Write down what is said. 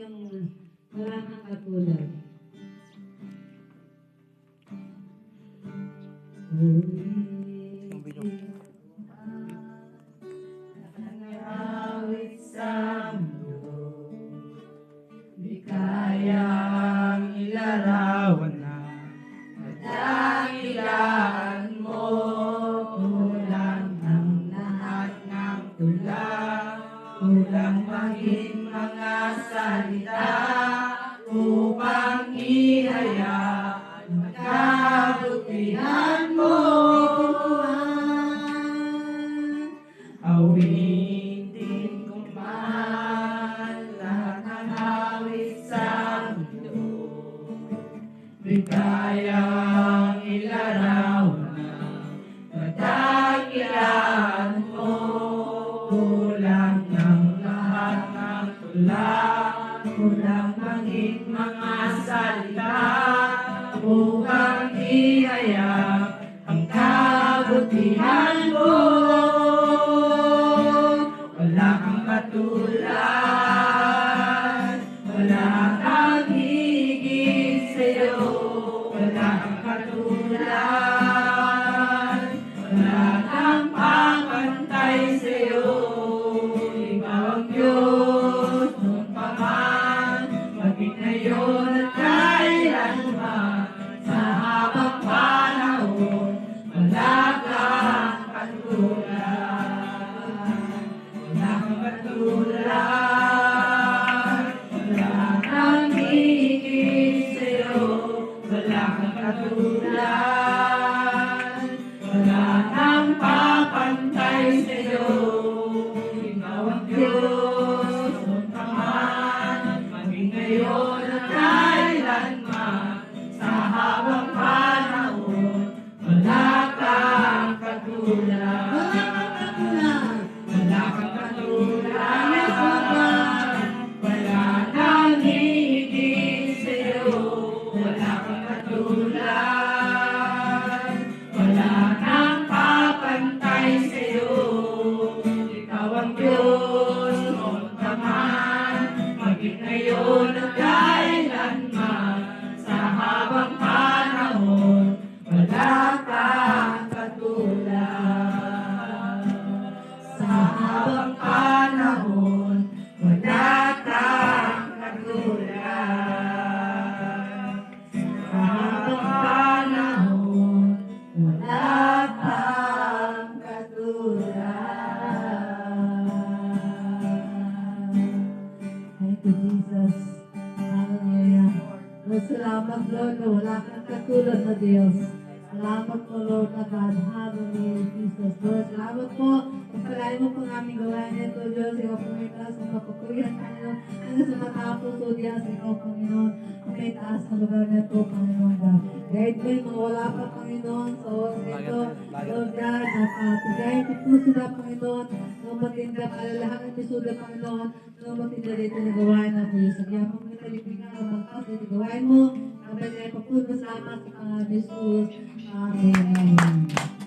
wala kang katulad. Nakangawit sa mundo, di kayang ilarawan na kadakilaan mo. Kulang ang lahat ng tula, kulang maging mga salita upang ihaya ang kabutihan mo. Awitin ko man lahat ng awit sa mundo, di kayang ilarawan ang kadakilaan mo. Kulang ng lahat ng tula, kulang maging mga salita upang ihayag ang kabutihan mo. Wala kang katulad, wala kang higit sa'yo. Wala kang katulad, wala kang papantay sa'yo. Ikaw ang Diyos noon pa man, maging ngayon at kailanman. Sa habang panahon, wala kang katulad. Wala kang katulad, wala kang higit sa'yo. Wala kang katulad, wala kang papantay sa'yo. Ikaw ang Diyos noon pa man, maging ngayon at kailanman. Sa habang panahon, wala kang katulad. Wala kang katulad, wala kang higit sa'yo. Wala kang katulad, wala kang papantay sa'yo. Ikaw ang Diyos noon pa man, maging ngayon at kailanman. Sa habang panahon, wala kang katulad. Sa habang panahon, wala kang katulad. Sa habang panahon, wala kang katulad. Thank you, Jesus. Hallelujah. Lord, salamat, Lord, na wala kang katulad na Diyos. Salamat po, Lord, na God. Hallelujah, Jesus. Lord, salamat po. Pagpalain mo po aming gawain nito, Diyos. Ikaw po may taas ng kapagkuyan, Panginoon. Hanggang sa matapos, o Diyos, ikaw, Panginoon, ang may taas na lugar nito, Panginoon God. Guide mo yung mga wala pa, Panginoon, sa oras nito. Lord God, napatugayin ang puso na, Panginoon. Nung matinda, alalahan ng pisuda, Panginoon. Nung matinda dito na gawain na po, Diyos. Sagyan mo mga talipingan ng pagtas, dito gawain mo. Kapag ay papulong salamat sa Panginoon Jesus. Amen.